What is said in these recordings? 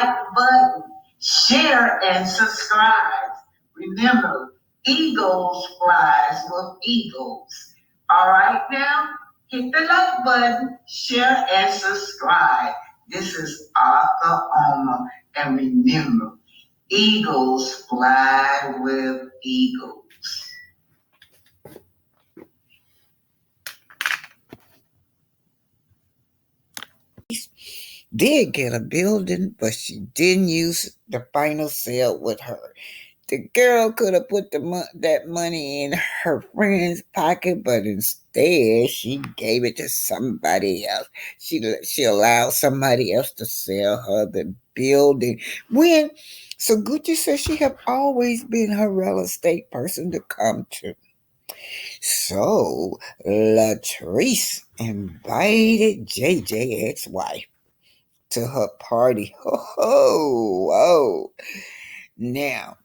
like button, share and subscribe. Remember, eagles flies with eagles. All right now, hit the like button, share and subscribe. This is Arthur Oma, and remember, eagles fly with eagles. Did get a building, but she didn't use the final sale with her. The girl could have put that money in her friend's pocket, but instead she gave it to somebody else. She allowed somebody else to sell her the building. So Gucci says she have always been her real estate person to come to. So Latrice invited JJ ex-wife to her party. Whoa. Now,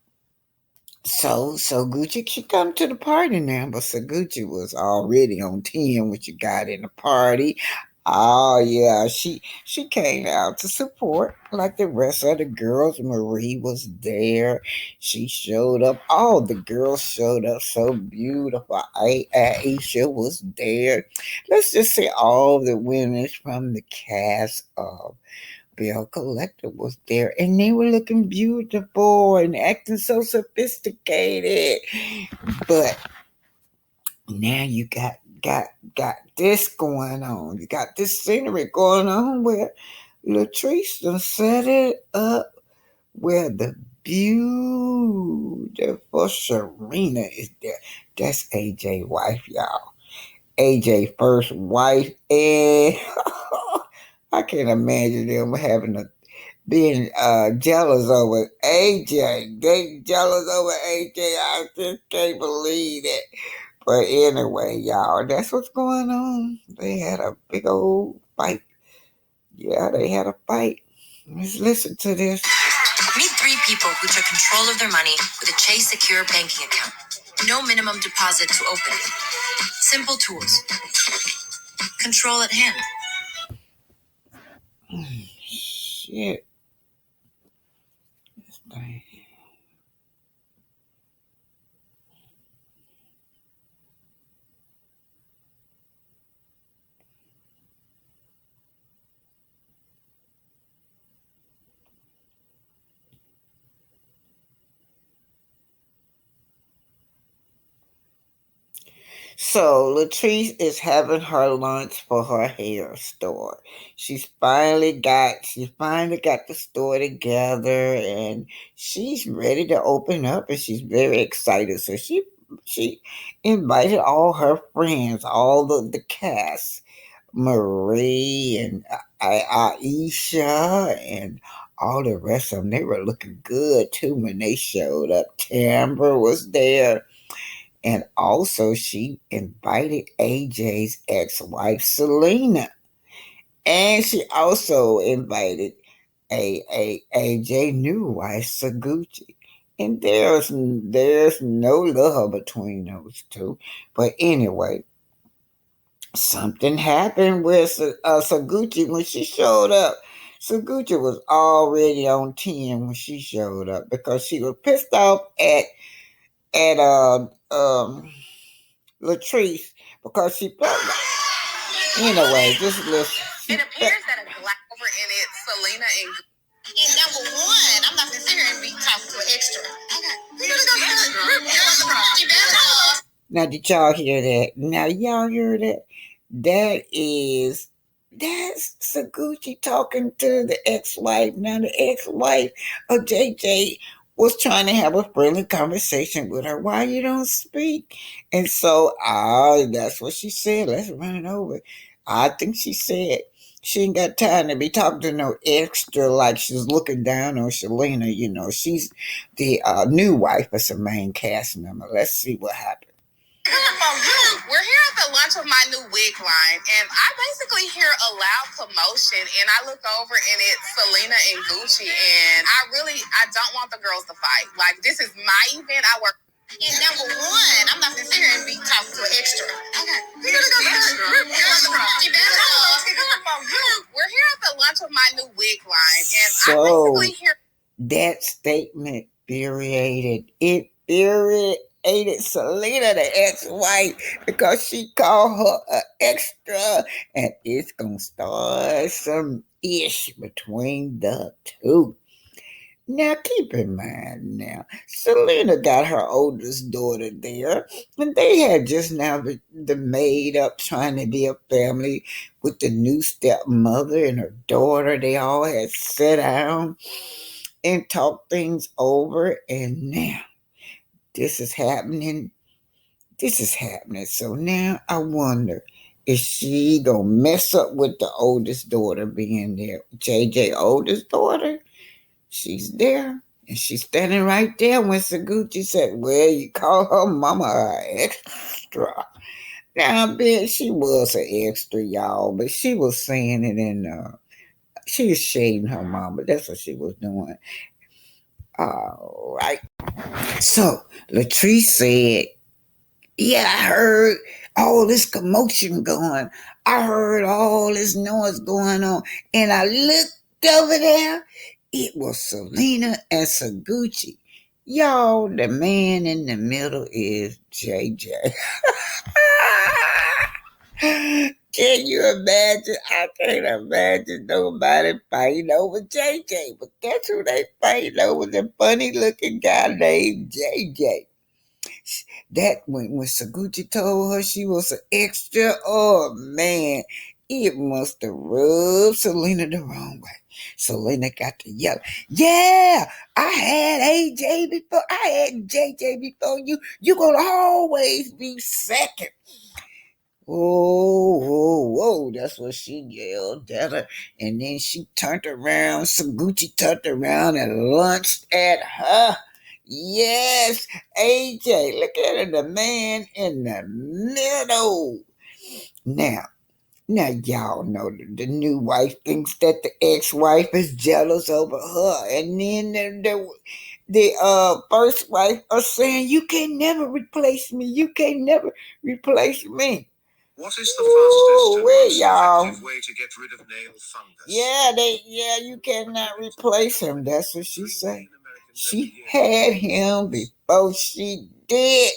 so Gucci, she come to the party now, but so Gucci was already on 10 when she got in the party. Oh yeah, she came out to support like the rest of the girls. Marie was there. She showed up. All the girls showed up so beautiful. Aisha was there. Let's just say all the women from the cast of Belle Collector was there, and they were looking beautiful and acting so sophisticated. But now you got this going on. You got this scenery going on where Latrice done set it up where the beautiful Serena is there. That's AJ wife, y'all. AJ first wife, and I can't imagine them being jealous over AJ. They jealous over AJ. I just can't believe it. But anyway, y'all, that's what's going on. They had a big old fight. Yeah, they had a fight. Let's listen to this. Meet 3 people who took control of their money with a Chase Secure banking account. No minimum deposit to open it. Simple tools. Control at hand. Shit. This thing. So Latrice is having her lunch for her hair store. She's finally got the store together, and she's ready to open up, and she's very excited. So she invited all her friends, all the cast, Marie and Aisha and all the rest of them. They were looking good too when they showed up. Tamber was there. And also, she invited AJ's ex-wife, Selena. And she also invited AJ new wife, Saguchi. And there's no love between those two. But anyway, something happened with Saguchi when she showed up. Saguchi was already on 10 when she showed up because she was pissed off at Latrice because she felt like. Anyway, just listen. It appears that a black over in it, Selena and number one, I'm not gonna sit here and be talking to an extra. Now, did y'all hear that? Now, y'all hear that? That's Saguchi talking to the ex-wife. Now, the ex-wife of JJ was trying to have a friendly conversation with her. Why you don't speak? And so, that's what she said. Let's run it over. I think she said she ain't got time to be talking to no extra like she's looking down on Selena. You know, she's the new wife of some main cast member. Let's see what happened. We're here at the launch of my new wig line, and I basically hear a loud commotion, and I look over and it's Selena and Gucci, and I don't want the girls to fight. Like, this is my event. I work. And number one, I'm not gonna sit here and be talking to an extra. Okay. We're here at the launch of my new wig line, and So, I basically hear that statement infuriated Selena, the ex-wife, because she called her an extra, and it's gonna start some ish between the two. Now, keep in mind now, Selena got her oldest daughter there, and they had just now the made up trying to be a family with the new stepmother and her daughter. They all had sat down and talked things over, and now this is happening. This is happening. So now I wonder, is she gonna mess up with the oldest daughter being there? JJ oldest daughter? She's there. And she's standing right there when Saguchi said, well, you call her mama an extra. Now, I bet she was an extra, y'all, but she was saying it she was shading her mama. That's what she was doing. All right. So, Latrice said, yeah, I heard all this commotion going. I heard all this noise going on. And I looked over there. It was Selena and Saguchi. Y'all, the man in the middle is JJ. Can you imagine? I can't imagine nobody fighting over JJ, but that's who they fighting over, the funny looking guy named JJ. That when Saguchi told her she was an extra, oh man, it must have rubbed Selena the wrong way. Selena got to yell, yeah, I had AJ before, I had JJ before you. You're going to always be second. Whoa, whoa, whoa. That's what she yelled at her. And then she turned around. Saguchi turned around and launched at her. Yes, AJ. Look at her, the man in the middle. Now y'all know the new wife thinks that the ex-wife is jealous over her. And then the first wife are saying, you can never replace me. You can never replace me. What is the fastest and most y'all. effective way to get rid of nail fungus? Yeah, you cannot replace him. That's what she said. She had him before she did.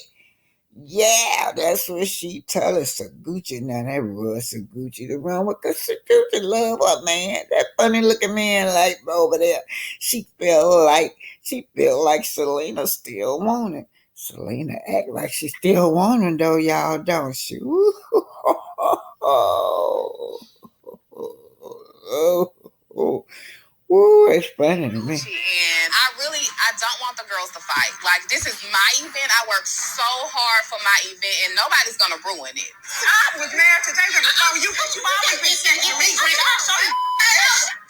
Yeah, that's what she tell us. Saguchi. Now that was Saguchi the wrong one, because Saguchi love her man. That funny looking man like over there. She feel like Selena still want it. Selena act like she still want him though, y'all, don't she? Ooh, it's funny to me. And I don't want the girls to fight. Like, this is my event. I worked so hard for my event, and nobody's going to ruin it. I was married to Jason before you, but you always been saying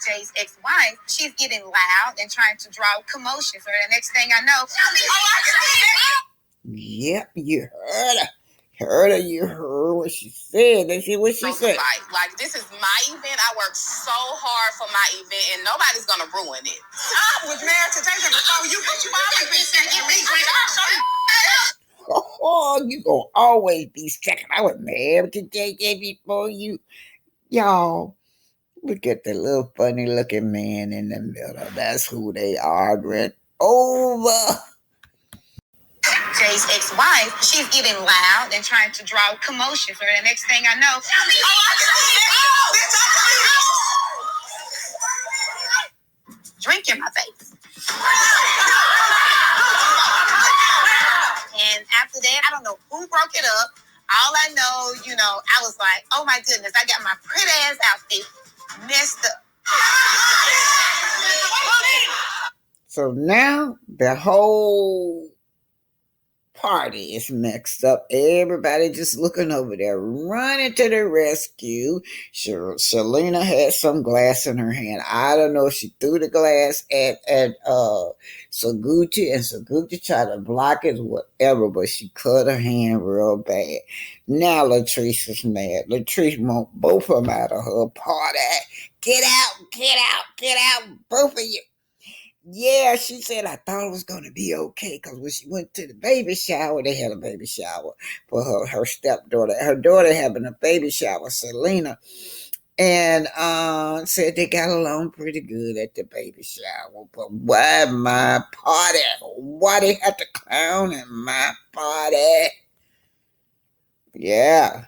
Jay's ex-wife, she's getting loud and trying to draw commotion. So the next thing I know, yep, you heard her. You heard what she said. Let's see what she said. Like, this is my event. I worked so hard for my event, and nobody's gonna ruin it. I was married to Jason before you, but you always been second. Oh, you gonna always be second. I was married to JJ before you. Y'all, look at the little funny looking man in the middle. That's who they arguing over. Jay's ex-wife, she's getting loud and trying to draw commotion. So the next thing I know, drink in my face. And after that, I don't know who broke it up. All I know, I was like, oh my goodness, I got my pretty ass outfit messed up. So now the whole party is mixed up. Everybody just looking over there, running to the rescue. Selena had some glass in her hand. I don't know if she threw the glass at Saguchi, and Saguchi tried to block it, whatever, but she cut her hand real bad. Now Latrice is mad. Latrice want both of them out of her party. Get out, both of you. Yeah, she said, I thought it was going to be okay, because when she went to the baby shower, they had a baby shower for her stepdaughter. Her daughter having a baby shower, Selena. And said they got along pretty good at the baby shower. But why my party? Why they have to clown at my party? Yeah.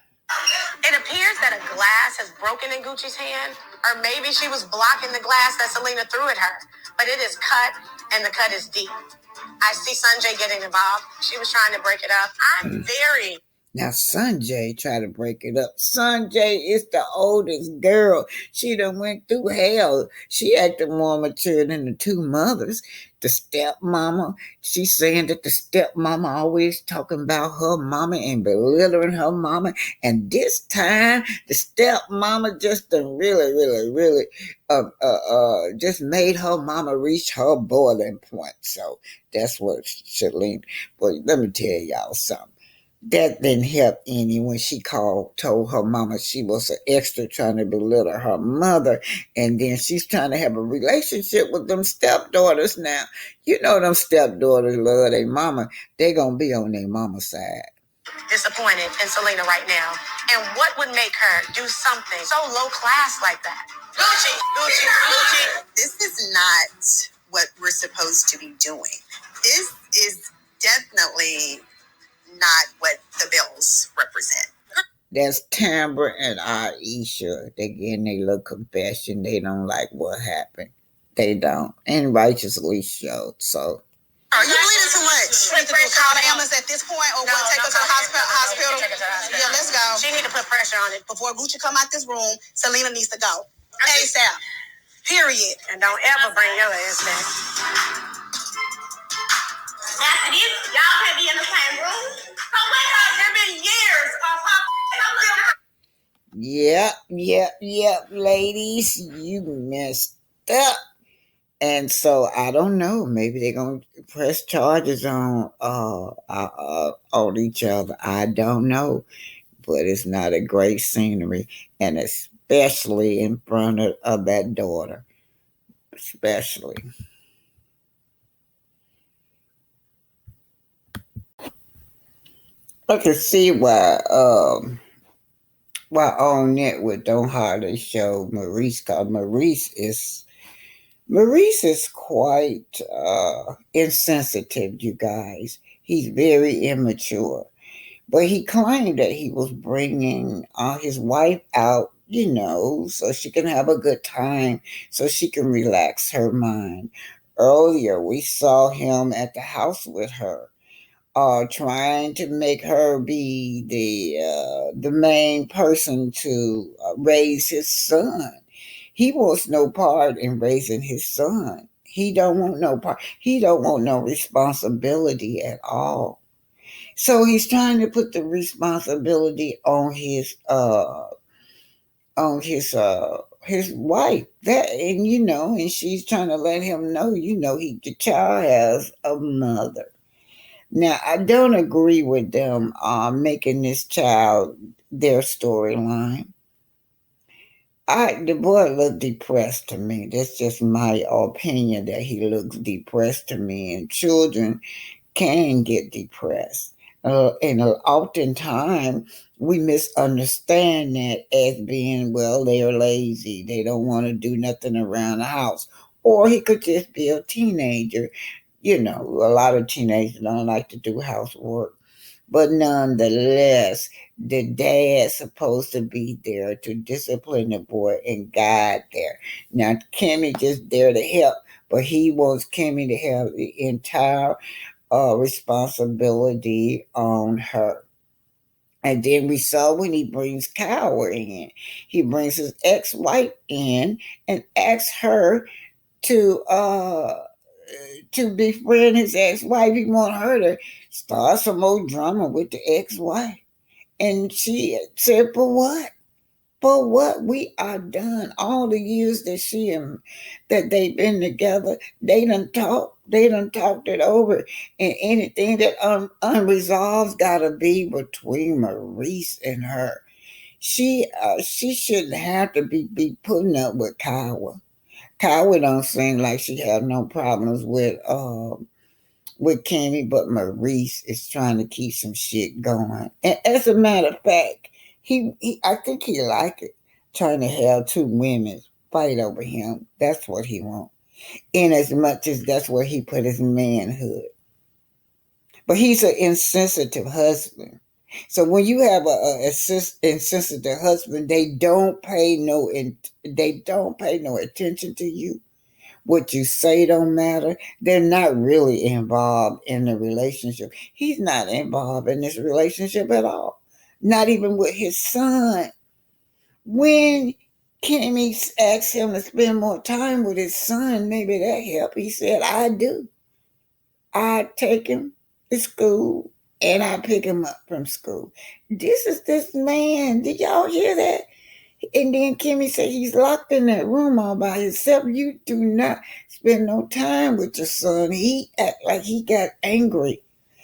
It appears that a glass has broken in Gucci's hand, or maybe she was blocking the glass that Selena threw at her. But it is cut, and the cut is deep. I see Sanjay getting involved. She was trying to break it up. I'm very... Now, Sanjay tried to break it up. Sanjay is the oldest girl. She done went through hell. She acted more mature than the two mothers. The stepmama, she's saying that the stepmama always talking about her mama and belittling her mama. And this time, the stepmama just done really, just made her mama reach her boiling point. So that's what Shalene, but let me tell y'all something. That didn't help any when she told her mama she was an extra trying to belittle her mother. And then she's trying to have a relationship with them stepdaughters now. You know them stepdaughters love their mama. They gonna be on their mama's side. Disappointed in Selena right now. And what would make her do something so low class like that? Gucci. This is not what we're supposed to be doing. This is definitely not what the bells represent. That's Tambra and Aisha. They getting their little confession. They don't like what happened. They don't. And righteously so. So. Are you bleeding too much? You need to call the ambulance at this point or what? Take her to the hospital? Yeah, let's go. She need to put pressure on it. Before Gucci come out this room, Selena needs to go. ASAP. Period. And don't ever bring your ass back. After this, y'all can't be in the same room. So what there been years of Yep, ladies. You messed up. And so I don't know. Maybe they're gonna press charges on each other. I don't know. But it's not a great scenery, and especially in front of that daughter. Especially. I can see why on Network don't hardly show Maurice, because Maurice is quite insensitive, you guys. He's very immature. But he claimed that he was bringing his wife out, so she can have a good time, so she can relax her mind. Earlier, we saw him at the house with her, trying to make her be the main person to raise his son. He wants no part in raising his son. He don't want no part. He don't want no responsibility at all. So he's trying to put the responsibility on his wife. And she's trying to let him know, the child has a mother. Now, I don't agree with them making this child their storyline. The boy looked depressed to me. That's just my opinion, that he looks depressed to me. And children can get depressed. And oftentimes we misunderstand that as being, well, they're lazy. They don't want to do nothing around the house. Or he could just be a teenager. A lot of teenagers don't like to do housework. But nonetheless, the dad's supposed to be there to discipline the boy and guide there. Now, Kimmy just there to help, but he wants Kimmy to have the entire responsibility on her. And then we saw when he brings Cower in, he brings his ex-wife in and asks her to befriend his ex-wife. He want her to start some more drama with the ex-wife. And she said, for what? For what? We are done. All the years that they've been together, they done talked it over. And anything that unresolved gotta be between Maurice and her. She shouldn't have to be putting up with Kyle. Kyle don't seem like she had no problems with Kimmy, but Maurice is trying to keep some shit going. And as a matter of fact, I think he like it. trying to have two women fight over him. That's what he wants. In as much as that's where he put his manhood. But he's an insensitive husband. So when you have a insensitive husband, they don't pay no attention to you. What you say don't matter. They're not really involved in the relationship. He's not involved in this relationship at all. Not even with his son. When Kimmy asked him to spend more time with his son, maybe that helped. He said, I do. I take him to school and I pick him up from school. This is this man. Did y'all hear that? And then Kimmy said he's locked in that room all by himself. You do not spend no time with your son. He act like he got angry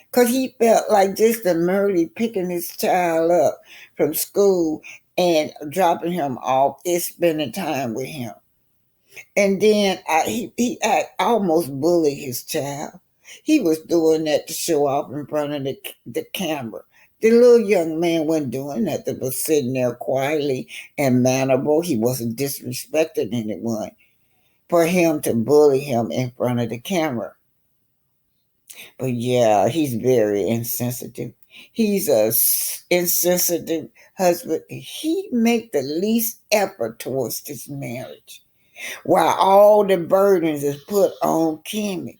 because he felt like just the merely picking his child up from school and dropping him off is spending time with him. And then he almost bullied his child. He was doing that to show off in front of the camera. The little young man wasn't doing nothing but sitting there quietly and mannerable. He wasn't disrespecting anyone for him to bully him in front of the camera. But yeah, he's very insensitive. He's a insensitive husband. He make the least effort towards this marriage. While all the burdens is put on Kimmy.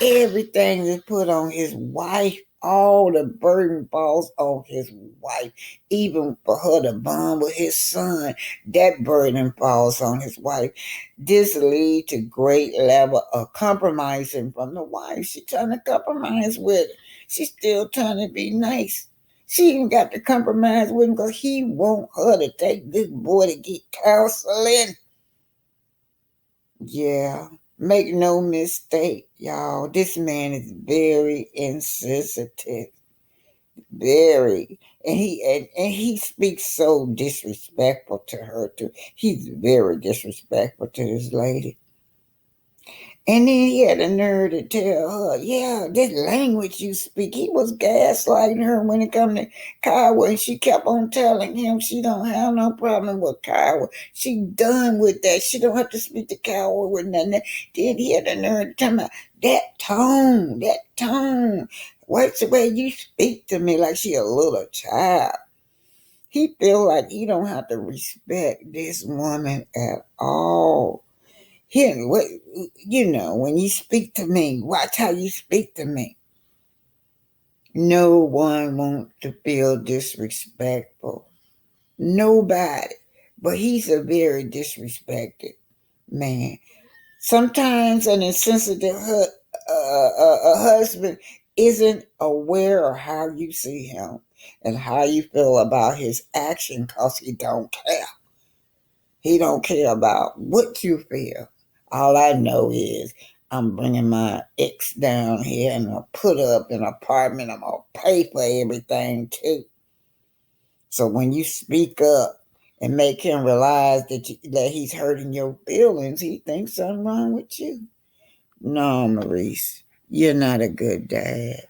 Everything is put on his wife. All the burden falls on his wife. Even for her to bond with his son, that burden falls on his wife. This leads to great level of compromising from the wife. She's trying to compromise with it. She's still trying to be nice. She even got to compromise with him because he want her to take this boy to get counseling. Yeah. Make no mistake, y'all. This man is very insensitive. Very. And he speaks so disrespectful to her too. He's very disrespectful to this lady. And then he had the nerve to tell her, yeah, this language you speak. He was gaslighting her when it come to Kyle, and she kept on telling him she don't have no problem with Kyle. She done with that. She don't have to speak to Kyle with nothing. Then he had the nerve to tell me, that tone. What's the way you speak to me like she a little child? He feel like he don't have to respect this woman at all. When you speak to me, watch how you speak to me. No one wants to feel disrespectful. Nobody. But he's a very disrespected man. Sometimes an insensitive husband isn't aware of how you see him and how you feel about his action because he don't care. He don't care about what you feel. All I know is I'm bringing my ex down here and I'll put up an apartment. I'm going to pay for everything too. So when you speak up and make him realize that he's hurting your feelings, he thinks something wrong with you. No, Maurice, you're not a good dad.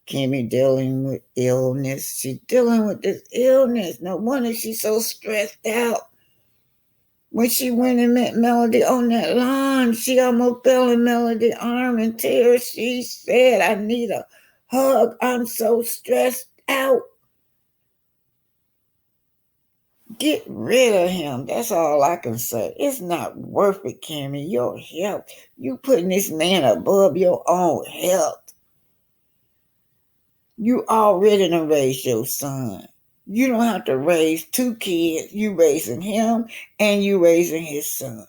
Kimmy dealing with illness. She's dealing with this illness. No wonder she's so stressed out. When she went and met Melody on that lawn, she almost fell in Melody's arm in tears. She said, I need a hug. I'm so stressed out. Get rid of him. That's all I can say. It's not worth it, Kimmy. Your health. You putting this man above your own health. You already done raised your son. You don't have to raise two kids. You raising him and you raising his son.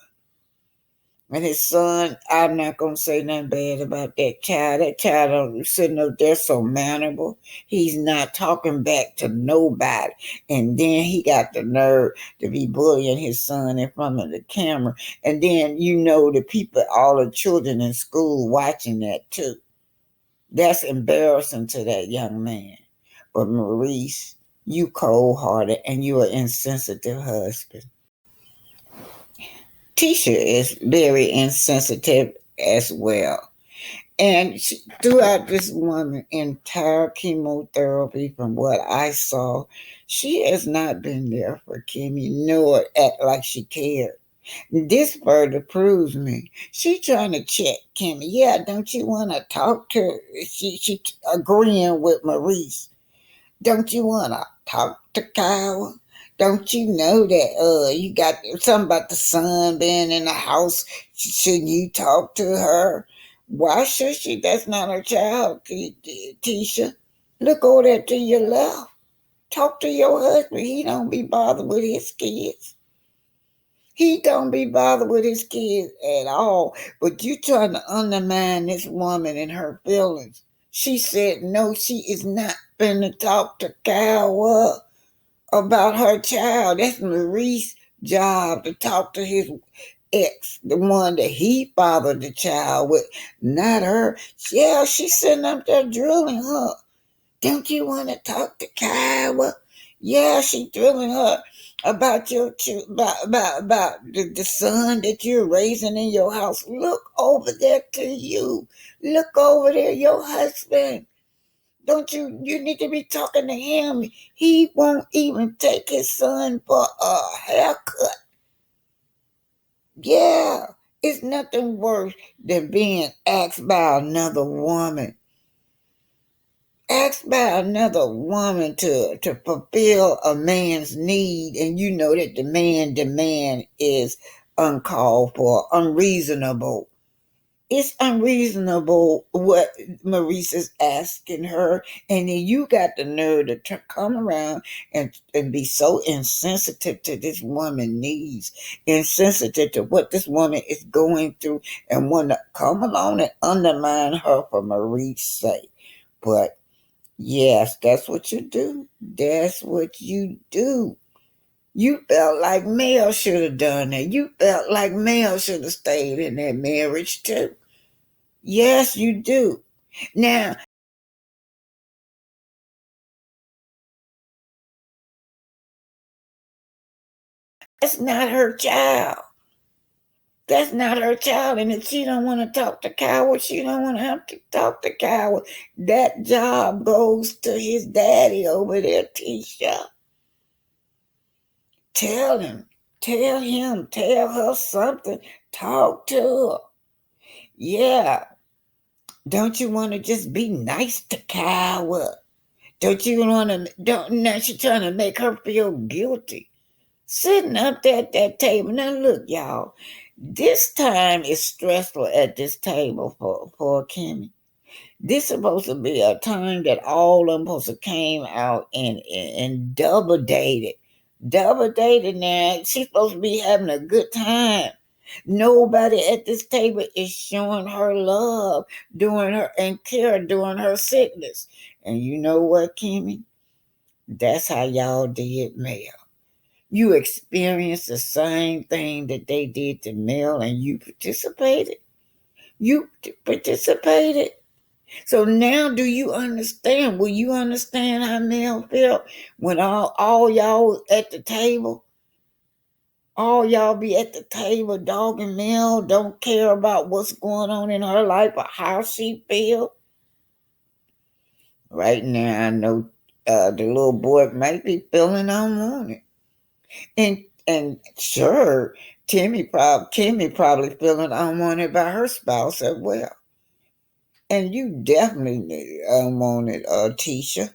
And his son, I'm not going to say nothing bad about that child. That child sitting up there so mannerable. He's not talking back to nobody. And then he got the nerve to be bullying his son in front of the camera. And then the people, all the children in school watching that too. That's embarrassing to that young man. But Maurice, you cold-hearted and you're an insensitive husband. Tisha is very insensitive as well. And throughout this woman's entire chemotherapy, from what I saw, she has not been there for Kimmy, nor act like she cared. This further proves me. She trying to check Kimmy. Yeah, don't you want to talk to her? She agreeing with Maurice. Don't you want to talk to Kyle? Don't you know that you got something about the son being in the house? Shouldn't you talk to her? Why should she? That's not her child, Tisha. Look over there to your left. Talk to your husband. He don't be bothered with his kids. He don't be bothered with his kids at all. But you trying to undermine this woman and her feelings. She said no, she is not finna talk to Kyle about her child. That's Maurice's job to talk to his ex, the one that he fathered the child with, not her. Yeah, she's sitting up there drilling her. Don't you want to talk to Kyle? Yeah, she drilling her about your about the son that you're raising in your house. Look over there to you. Look over there, your husband. Don't you need to be talking to him. He won't even take his son for a haircut. Yeah, it's nothing worse than being asked by another woman. Asked by another woman to fulfill a man's need, and you know that the man demand is uncalled for, unreasonable. It's unreasonable what Maurice is asking her, and then you got the nerve to come around and be so insensitive to this woman's needs, insensitive to what this woman is going through, and want to come along and undermine her for Maurice's sake. But yes, that's what you do. That's what you do. You felt like Mel should have done that. You felt like Mel should have stayed in that marriage too. Yes, you do. Now, that's not her child. That's not her child. And if she don't want to talk to Coward, she don't want to have to talk to Coward. That job goes to his daddy over there, Tisha. Tell him. Tell him. Tell her something. Talk to her. Yeah. Don't you want to just be nice to Coward? Don't you want to? Don't now she's trying to make her feel guilty. Sitting up there at that table. Now look, y'all, this time is stressful at this table for Kimmy. This is supposed to be a time that all of them supposed to came out and double dated. Double dated now. She's supposed to be having a good time. Nobody at this table is showing her love during her and care during her sickness. And you know what, Kimmy? That's how y'all did Mel. You experienced the same thing that they did to Mel, and you participated. You participated. So now do you understand? Will you understand how Mel felt when all y'all at the table? All y'all be at the table, dog and Mel don't care about what's going on in her life or how she feel. Right now, I know the little boy might be feeling unwanted. And sure, Kimmy probably feeling unwanted by her spouse as well. And you definitely unwanted, Tisha.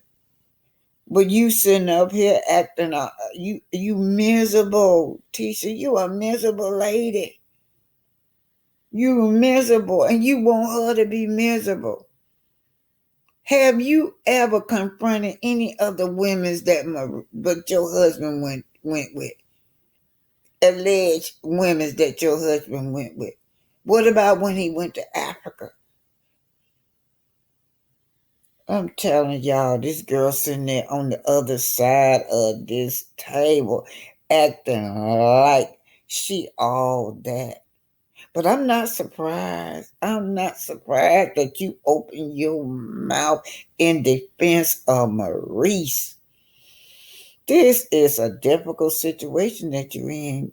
But you sitting up here acting, you miserable, Tisha. You a miserable lady. You miserable, and you want her to be miserable. Have you ever confronted any of the women but your husband went with? Alleged women that your husband went with. What about when he went to Africa? I'm telling y'all, this girl sitting there on the other side of this table acting like she all that. But I'm not surprised. I'm not surprised that you open your mouth in defense of Maurice. This is a difficult situation that you're in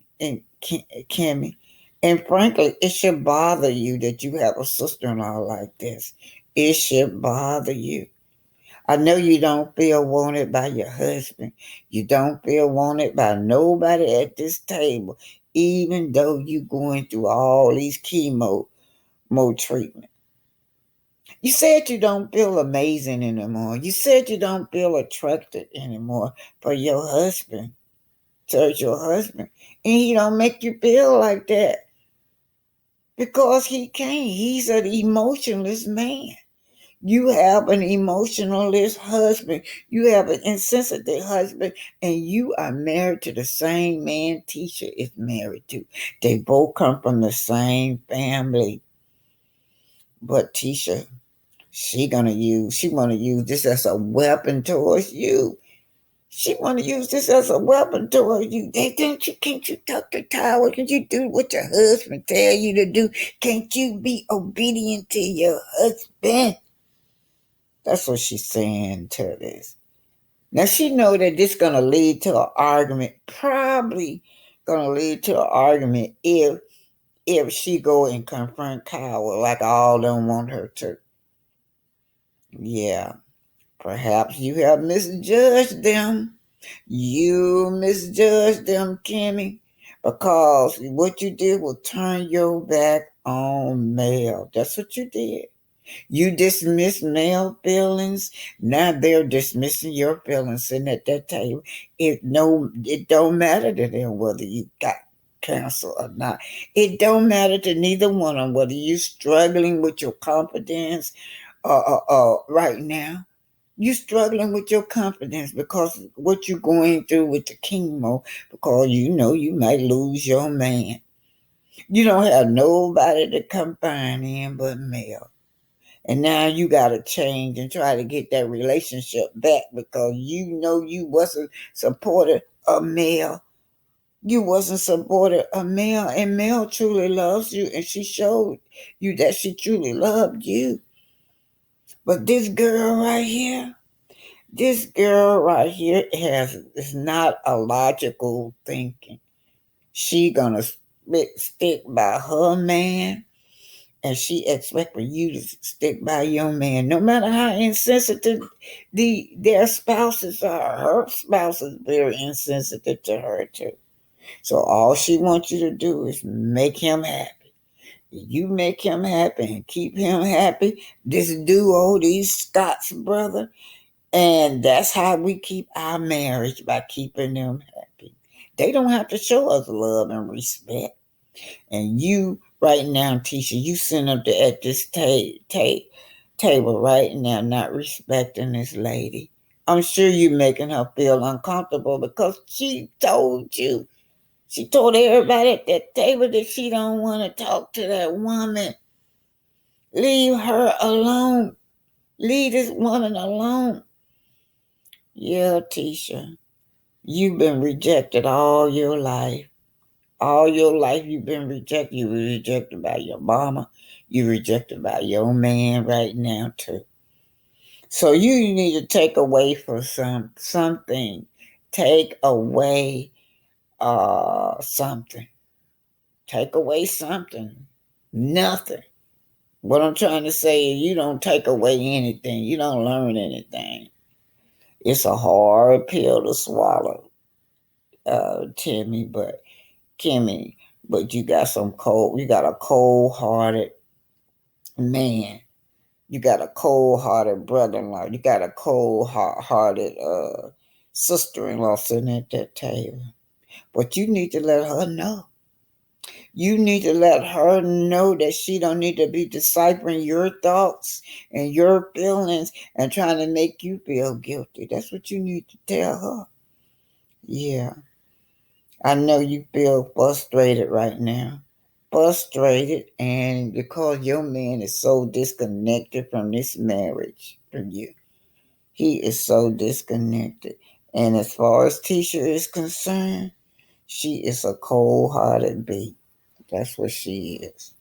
Kimmy. And frankly, it should bother you that you have a sister-in-law like this. It should bother you. I know you don't feel wanted by your husband. You don't feel wanted by nobody at this table, even though you going through all these chemo treatment. You said you don't feel amazing anymore. You said you don't feel attracted anymore for your husband, towards your husband. And he don't make you feel like that because he can't. He's an emotionless man. You have an emotionalist husband. You have an insensitive husband, and you are married to the same man Tisha is married to. They both come from the same family. But Tisha, she want to use this as a weapon towards you. She want to use this as a weapon towards you. Can't you tuck the towel? Can't you do what your husband tell you to do? Can't you be obedient to your husband? That's what she's saying to this. Now she know that this gonna lead to an argument. Probably gonna lead to an argument if she go and confront Kyle like all them want her to. Yeah, perhaps you have misjudged them. You misjudged them, Kimmy, because what you did was turn your back on Mel. That's what you did. You dismiss male feelings. Now they're dismissing your feelings sitting at that table. It don't matter to them whether you got cancer or not. It don't matter to neither one of them whether you're struggling with your confidence right now. You're struggling with your confidence because what you're going through with the chemo, because you know you might lose your man. You don't have nobody to confide in but Mel. And now you got to change and try to get that relationship back because you know you wasn't supportive of Mel. You wasn't supportive of Mel, and Mel truly loves you, and she showed you that she truly loved you. But this girl right here is not a logical thinking. She gonna stick by her man, and she expect for you to stick by your man, no matter how insensitive their spouses are. Her spouse is very insensitive to her too. So all she wants you to do is make him happy. You make him happy and keep him happy. This duo, these Scots brother, and that's how we keep our marriage, by keeping them happy. They don't have to show us love and respect. And you, right now, Tisha, you sitting up there at this table right now, not respecting this lady. I'm sure you're making her feel uncomfortable because she told you. She told everybody at that table that she don't want to talk to that woman. Leave her alone. Leave this woman alone. Yeah, Tisha, you've been rejected all your life. All your life you've been rejected. You were rejected by your mama. You rejected by your man right now too. So you need to take away for something. Take away something. Take away something. Nothing. What I'm trying to say is you don't take away anything. You don't learn anything. It's a hard pill to swallow, Kimmy, but you got a cold-hearted man. You got a cold-hearted brother-in-law. You got a cold-hearted sister-in-law sitting at that table. But you need to let her know. You need to let her know that she don't need to be deciphering your thoughts and your feelings and trying to make you feel guilty. That's what you need to tell her. Yeah. I know you feel frustrated right now. Frustrated, and because your man is so disconnected from this marriage from you. He is so disconnected. And as far as Tisha is concerned, she is a cold-hearted bee. That's what she is.